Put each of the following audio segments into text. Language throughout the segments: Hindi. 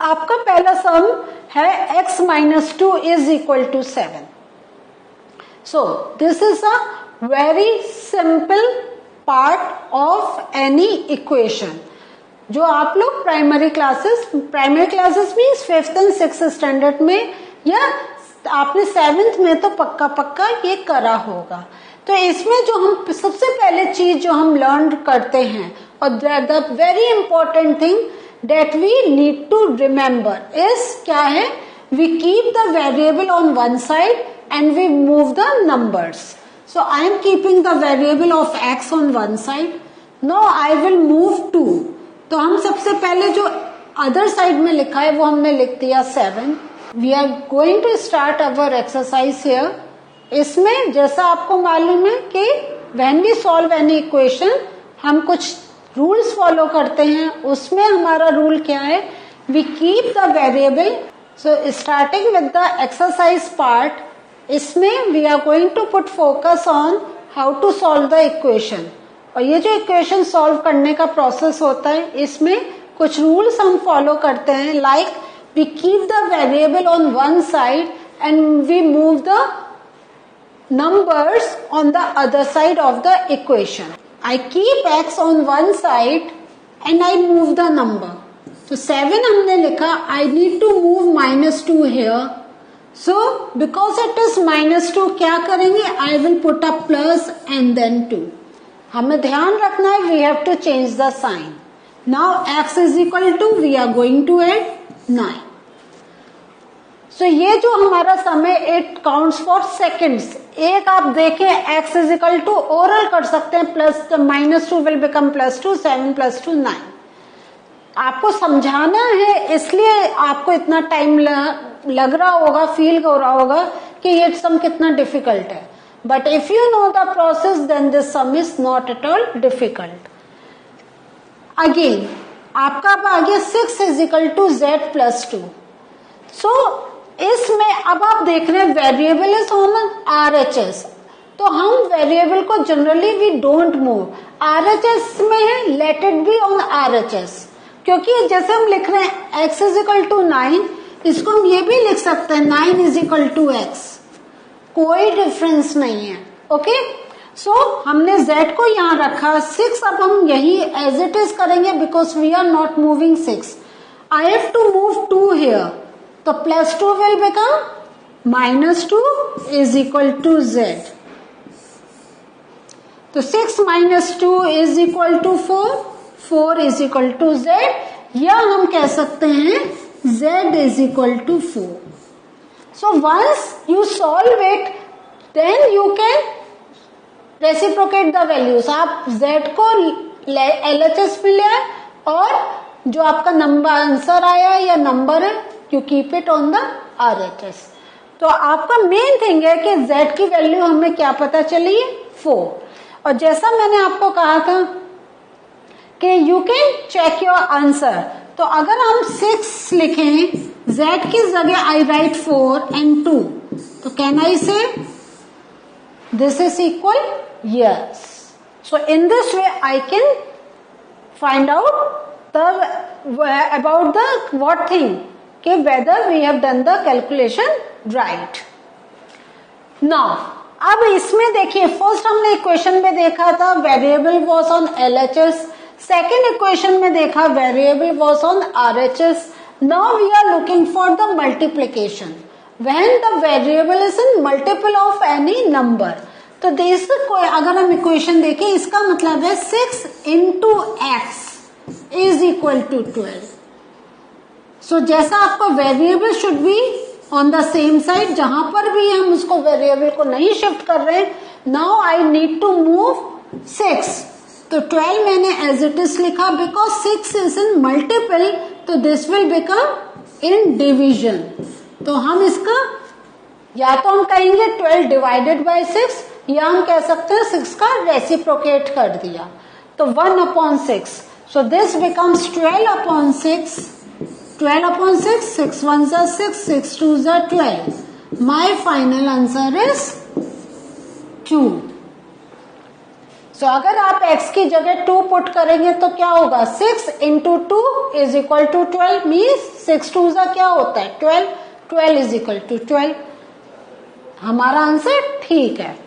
आपका पहला सम है x minus 2 is equal to 7. So this is a very simple part of any equation जो आप लोग primary classes means 5th and 6th standard में या आपने 7th में तो पक्का ये करा होगा. तो इसमें जो हम सबसे पहले चीज जो हम लर्न करते हैं और the very important thing that we need to remember is क्या है, we keep the variable on one side and we move the numbers. So I am keeping the variable of x on one side. Now I will move 2. तो हम सबसे पहले जो other side में लिखा है वो हमने लिख दिया 7. We are going to start our exercise here. इसमें जैसा आपको मालूम है कि when we solve any equation हम कुछ रूल्स फॉलो करते हैं. उसमें हमारा रूल क्या है, we keep the variable. So starting with the exercise part, इसमें we are going to put focus on how to solve the equation. और ये जो इक्वेशन सॉल्व करने का प्रोसेस होता है इसमें कुछ रूल्स हम फॉलो करते हैं. Like we keep the variable on one side and we move the numbers on the other side of the equation. I keep x on one side and I move the number. तो 7 हमने लिखा, I need to move -2 here. So because it is -2 क्या करेंगे, I will put a plus and then 2. हमें ध्यान रखना है, we have to change the sign. Now x is equal to, we are going to add 9. So ये जो हमारा समय इट काउंट्स फॉर सेकेंड्स. एक आप देखें x is equal to oral कर सकते हैं, प्लस -2 विल बिकम +2, 7 + 2 9. आपको समझाना है इसलिए आपको इतना टाइम लग रहा होगा, फील हो रहा होगा कि ये सम कितना डिफिकल्ट है. But if you know the process then this sum is not at all difficult. Again आपका अब आ गया 6 is equal to z + 2. So इसमें अब आप देख रहे हैं वेरिएबल इज ऑन RHS. तो हम वेरिएबल को generally we don't move. RHS में है, let it be on RHS. क्योंकि जैसे हम लिख रहे हैं x इज इक्वल टू 9, इसको हम ये भी लिख सकते हैं 9 इज इक्वल टू x. कोई डिफरेंस नहीं है. ओके सो हमने z को यहाँ रखा. 6 अब हम यही एज इट इज करेंगे because we are not moving 6. I have to move 2 here. तो +2 will become -2 is equal to z. तो 6 - 2 is equal to 4, 4 is equal to z. या हम कह सकते हैं z is equal to 4. So once you solve it, then you can reciprocate the values. आप z को LHS में ले आए और जो आपका नंबर आंसर आया या नंबर है you keep it on the RHS. तो आपका मेन थिंग है कि z की वैल्यू हमें क्या पता चली है, 4. और जैसा मैंने आपको कहा था कि you can check your answer. तो अगर हम 6 लिखें, z की जगह I write 4 and 2. तो can I say this is equal? Yes. So in this way I can find out about the what thing, कि whether we have done the calculation right. Now अब इसमें देखिए, फर्स्ट हमने इक्वेशन में देखा था variable was on LHS. Second equation में देखा variable was on RHS. Now we are looking for the multiplication when the variable is in multiple of any number. तो दिस अगर हम इक्वेशन देखें, इसका मतलब है 6 into x is equal to 12. So जैसा आपका variable should be on the same side, जहां पर भी हम उसको वेरिएबल को नहीं शिफ्ट कर रहे हैं. Now I need to move 6. तो 12 मैंने एज इट इज लिखा बिकॉज 6 इज इन मल्टीपल. तो this will become in division. तो हम इसका या तो हम कहेंगे 12 डिवाइडेड बाय 6, या हम कह सकते हैं 6 का रेसिप्रोकेट कर दिया. तो 1/6. So this becomes 12/6. 12/6, 6 1s are 6, 6 2s are 12. My final answer is 2. सो अगर आप x की जगह 2 पुट करेंगे तो क्या होगा, 6 into 2 is equal to 12, means 6 2 जा क्या होता है 12, 12 इज इक्वल टू 12। हमारा आंसर ठीक है।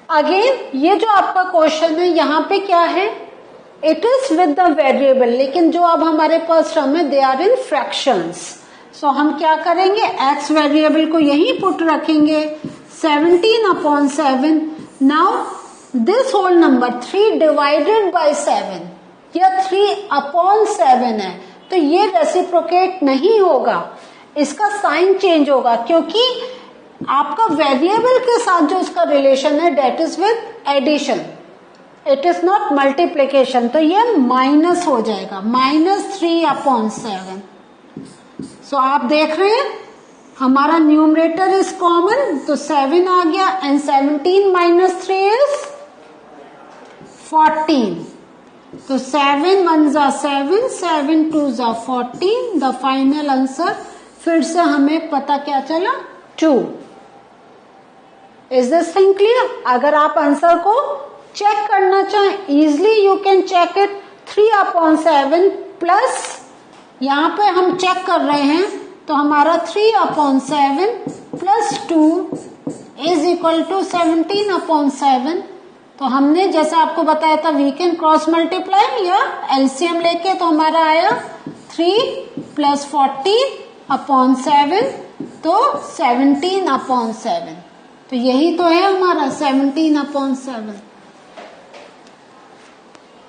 अगेन ये जो आपका क्वेश्चन है यहाँ पे क्या है, it is with the variable, लेकिन जो अब हमारे पास टर्म है दे आर इन फ्रैक्शंस। सो हम क्या करेंगे, x वेरिएबल को यहीं पुट रखेंगे 17/7। Now this whole number 3 divided by 7, यह 3/7 है, तो ये रेसिप्रोकेट नहीं होगा, इसका साइन चेंज होगा, क्योंकि आपका वेरिएबल के साथ जो उसका रिलेशन है that is with addition, it is not multiplication, तो ये माइनस हो जाएगा, -3/7। सो आप देख रहे हैं हमारा न्यूमरेटर इज कॉमन, तो 7 आ गया, एंड 17 - 3 इज 14। तो 7 1 जा 7, 7 2 जा 14, द फाइनल आंसर फिर से हमें पता क्या चला, 2। Is this thing clear? अगर आप आंसर को चेक करना चाहें easily you can check it, 3/7 plus यहाँ पे हम चेक कर रहे हैं तो हमारा 3/7 प्लस 2 इज इक्वल टू 17/7। तो हमने जैसे आपको बताया था वी कैन क्रॉस मल्टीप्लाई या एलसीएम लेके, तो हमारा आया 3 + 14/7, तो 17/7। तो यही तो है हमारा 17/7।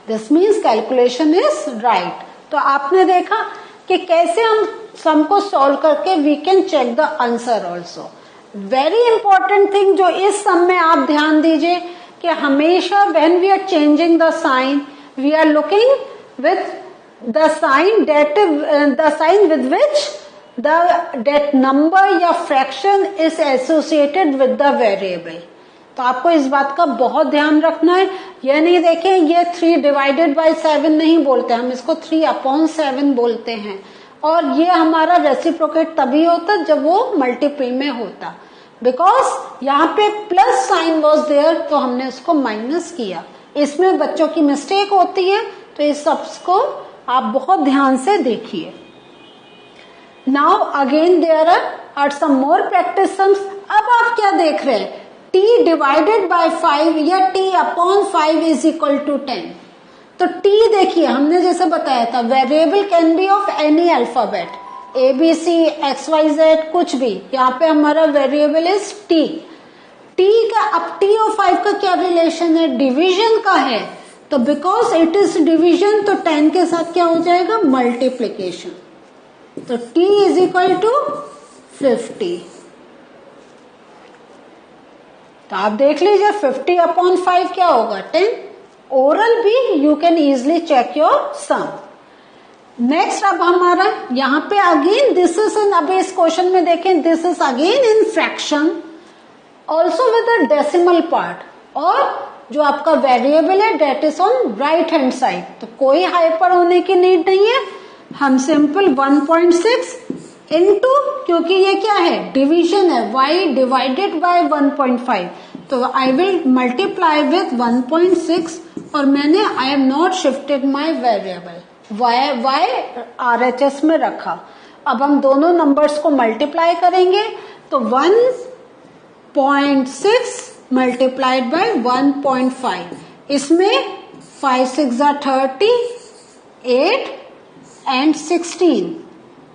This means calculation is right. तो आपने देखा कि कैसे हम सम को सॉल्व करके we can check the answer also. Very important thing जो इस सम में आप ध्यान दीजिए कि हमेशा when we are changing the sign we are looking with the sign with which that number या fraction is associated with the variable. तो आपको इस बात का बहुत ध्यान रखना है, ये नहीं देखें ये 3 डिवाइडेड बाय 7 नहीं बोलते, हम इसको 3/7 बोलते हैं, और ये हमारा रेसिप्रोकेट तभी होता जब वो मल्टीपल में होता, बिकॉज यहाँ पे प्लस साइन वॉज देयर तो हमने उसको माइनस किया। इसमें बच्चों की मिस्टेक होती है, तो इस सब को आप बहुत ध्यान से देखिए। Now again there are some more practice sums। अब आप क्या देख रहे हैं, t डिवाइडेड बाय 5 या t/5 इज इक्वल टू 10। तो t देखिए हमने जैसे बताया था variable can be of any alphabet, ABC XYZ कुछ भी, यहाँ पे हमारा वेरिएबल इज t। t का अब t और 5 का क्या रिलेशन है, डिवीजन का है, तो बिकॉज इट इज डिवीजन तो 10 के साथ क्या हो जाएगा, मल्टीप्लीकेशन। तो t इज इक्वल टू 50। तो आप देख लीजिए 50/5 क्या होगा, 10। ओरल भी you can easily check your sum. Next अब हमारा यहाँ पे अगेन दिस इज इन, अब इस क्वेश्चन में देखें this is again in fraction also with a decimal part, और जो आपका वेरिएबल है that is on right hand side, तो कोई हाइपर होने की नीड नहीं है, हम सिंपल 1.6 इंटू, क्योंकि ये क्या है डिवीजन है, y डिवाइडेड बाय 1.5, तो आई विल मल्टीप्लाई विथ 1.6, और मैंने I am not shifted my variable y RHS में रखा। अब हम दोनों नंबर्स को मल्टीप्लाई करेंगे तो 1.6 मल्टीप्लाइड बाय 1.5, इसमें 5 6 30, 8 एंड 16,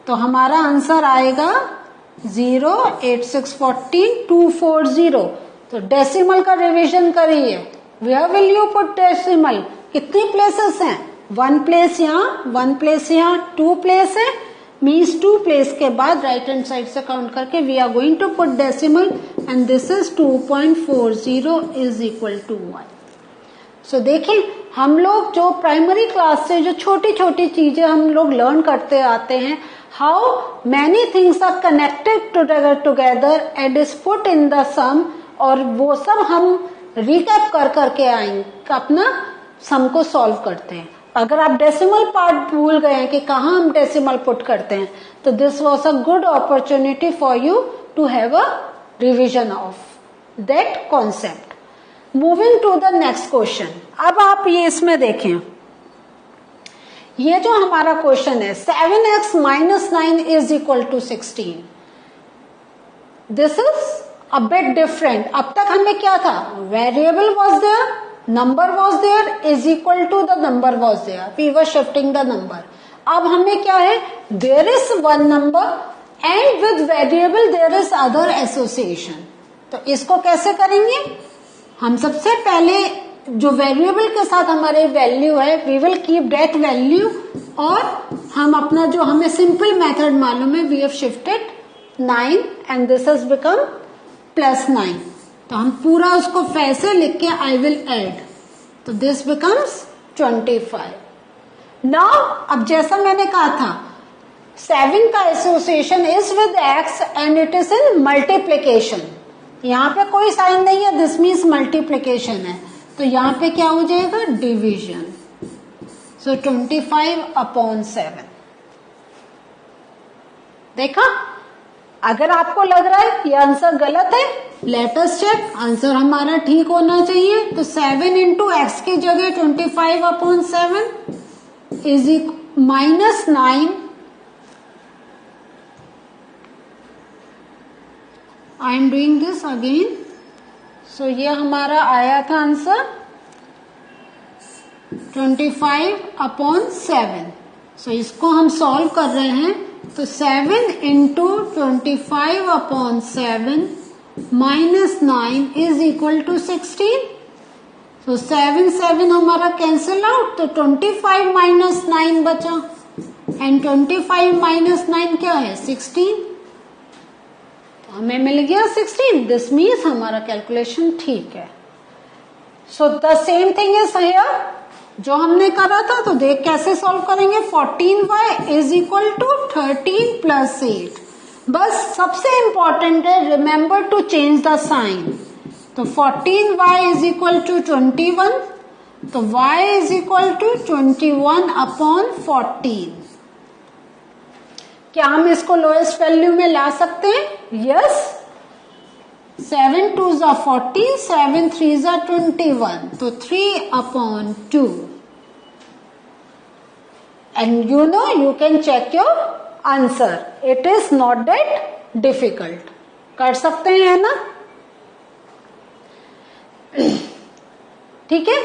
तो हमारा आंसर आएगा 0 8 6 14 240। तो डेसिमल का रिवीजन करिए, where will you put decimal, कितनी प्लेसेस हैं, 1 प्लेस यहाँ, 1 प्लेस यहाँ, 2 प्लेस है, मीन्स 2 प्लेस के बाद राइट हैंड साइड से काउंट करके we are going to put decimal, and this is 2.40 is equal to 1। So देखिए हम लोग जो प्राइमरी क्लास से जो छोटी छोटी चीजें हम लोग लर्न करते आते हैं, how many things are connected together and is put in the sum, और वो सब हम रिकैप कर करके आएंगे, अपना सम को सॉल्व करते हैं। अगर आप डेसिमल पार्ट भूल गए हैं कि कहाँ हम डेसिमल पुट करते हैं, तो this was a good opportunity for you to have a revision of that concept. Moving to the next question. अब आप ये इसमें देखें, ये जो हमारा क्वेश्चन है 7x minus 9 is equal to 16, this is a bit different. अब तक हमें क्या था, variable was there, number was there, is equal to the number was there, we were shifting the number. अब हमें क्या है, there is one number and with variable there is other association. तो इसको कैसे करेंगे, हम सबसे पहले जो वेरिएबल के साथ हमारे वैल्यू है we will keep that value, और हम अपना जो हमें सिंपल मेथड मालूम है we have shifted 9 and this has become +9। तो हम पूरा उसको फैसे लिख के आई विल एड, तो दिस बिकम्स 25। नाउ अब जैसा मैंने कहा था 7 का association is with x and it is in multiplication, यहाँ पे कोई साइन नहीं है, दिस मीन्स मल्टीप्लीकेशन है, तो यहाँ पे क्या हो जाएगा, डिवीजन। सो 25/7। देखा, अगर आपको लग रहा है ये आंसर गलत है, लेट अस चेक, आंसर हमारा ठीक होना चाहिए। तो 7 इंटू एक्स की जगह 25/7 is -9, I am doing this again. So ये हमारा आया था आंसर 25/7। सो इसको हम सॉल्व कर रहे हैं, तो 7 इंटू 25/7 -9 इज इक्वल टू 16। तो 7 हमारा कैंसिल आउट, तो 25 - 9 बचा, एंड 25 - 9 क्या है, 16। तो हमें मिल गया 16, दिस मीन्स हमारा कैलकुलेशन ठीक है। So the same thing is here, जो हमने करा था, तो देख कैसे सॉल्व करेंगे। 14y is equal to 13 + 8। बस सबसे इंपॉर्टेंट है, remember to change the sign. तो 14y इज इक्वल टू 21, तो y इज इक्वल टू 21/14। क्या हम इसको लोएस्ट वैल्यू में ला सकते हैं, yes. 7 2s are 40, 7 3s are 21, तो 3/2। And you know you can check your answer. It is not that difficult. कर सकते हैं ना, ठीक है।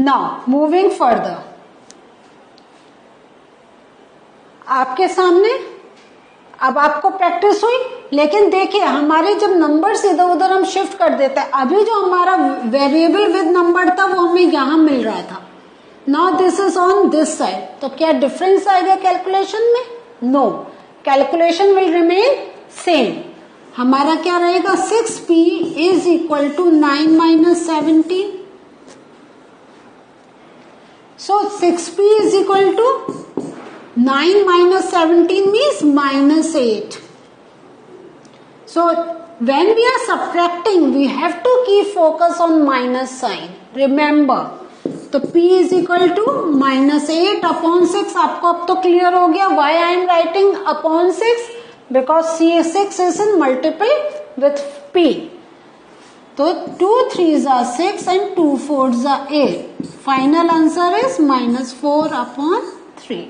Now moving further, आपके सामने अब आपको प्रैक्टिस हुई, लेकिन देखिए हमारे जब नंबर्स इधर उधर हम शिफ्ट कर देते हैं, अभी जो हमारा वेरिएबल विद नंबर था वो हमें यहां मिल रहा था, now this is on this side. तो क्या डिफरेंस आएगा कैलकुलेशन में, no, calculation will remain same. हमारा क्या रहेगा, 6p is equal to 9 - 17। So 6p is equal to 9 - 17 means -8. So when we are subtracting, we have to keep focus on minus sign. Remember, तो p is equal to -8/6। आपको अब तो क्लियर हो गया why I am writing upon 6, because 6 is in multiple with p. तो 2 3s are 6 and 2 4s are 8. Final answer is -4/3.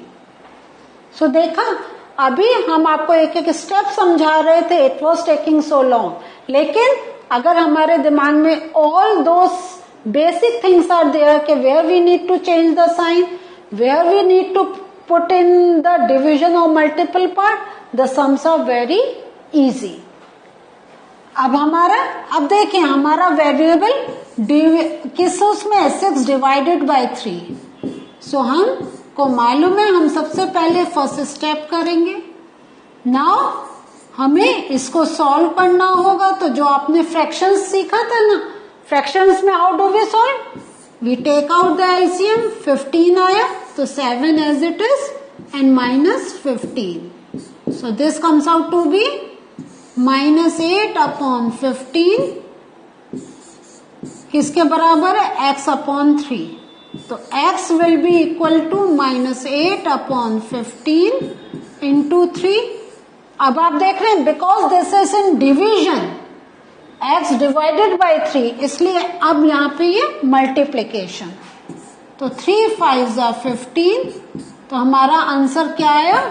सो देखा, अभी हम आपको एक एक स्टेप समझा रहे थे, it was taking so long, लेकिन अगर हमारे दिमाग में all those basic things are there कि where we need to change the sign, where we need to put in the division और multiple part, the sums are very easy. अब देखिए हमारा वेरिएबल किस उसमें 6 डिवाइडेड बाय 3। सो हम को मालूम है, हम सबसे पहले फर्स्ट स्टेप करेंगे। नाउ हमें इसको सॉल्व करना होगा, तो जो आपने फ्रैक्शंस सीखा था ना, फ्रैक्शंस में how do we solve, we take out the LCM, 15 आया तो 7 as it is and -15। So this comes out to be -8/15, किसके बराबर है, x/3। तो x will be equal to -8/15 into 3। अब आप देख रहे हैं because this is in division, x divided by 3, इसलिए अब यहाँ पे ये मल्टीप्लीकेशन। तो 3 5 जा 15, तो हमारा आंसर क्या आया?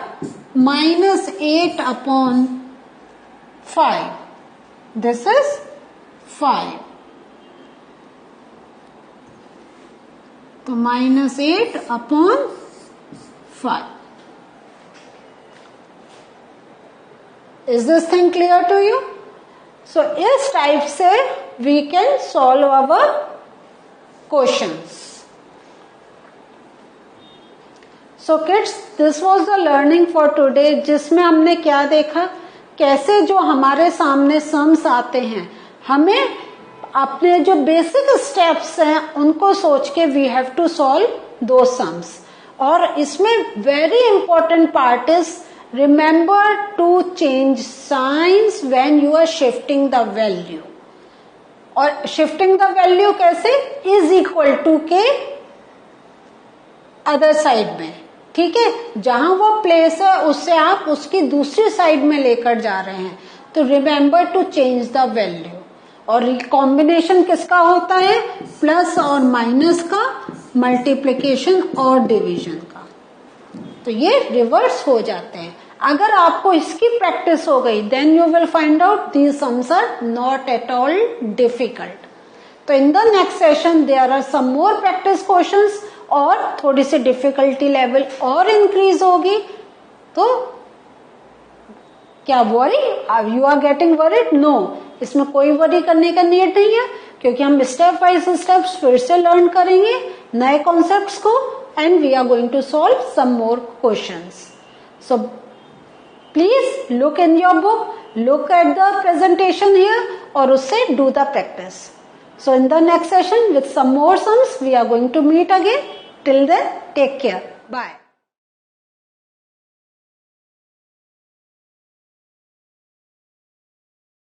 -8/5। This is 5। तो -8/5। Is this thing clear to you? So इस टाइप से we can solve our questions. So kids, this was the learning for today, जिसमें हमने क्या देखा, कैसे जो हमारे सामने सम्स आते हैं, हमें अपने जो बेसिक स्टेप्स हैं उनको सोच के वी हैव टू सॉल्व दो सम्स। और इसमें very important part is remember to change signs when you are shifting the value. और शिफ्टिंग द वैल्यू कैसे? इज इक्वल टू के अदर साइड में, ठीक है, जहां वो प्लेस है उससे आप उसकी दूसरी साइड में लेकर जा रहे हैं। तो remember to change the value. और कॉम्बिनेशन किसका होता है? प्लस और माइनस का, मल्टीप्लिकेशन और डिवीजन का। तो ये रिवर्स हो जाते हैं। अगर आपको इसकी प्रैक्टिस हो गई, then you will find out these sums are not at all difficult. तो in the next session there are some more practice questions, और थोड़ी सी डिफिकल्टी लेवल और इंक्रीज होगी। तो क्या worry, you are getting worried? No, इसमें कोई वरी करने का नीड नहीं है, क्योंकि हम स्टेप बाय स्टेप्स फिर से लर्न करेंगे नए कॉन्सेप्ट्स को, and we are going to solve some more questions. So please look in your book, look at the presentation here, और उससे do the practice. So in the next session with some more sums we are going to meet again. Till then, take care. Bye.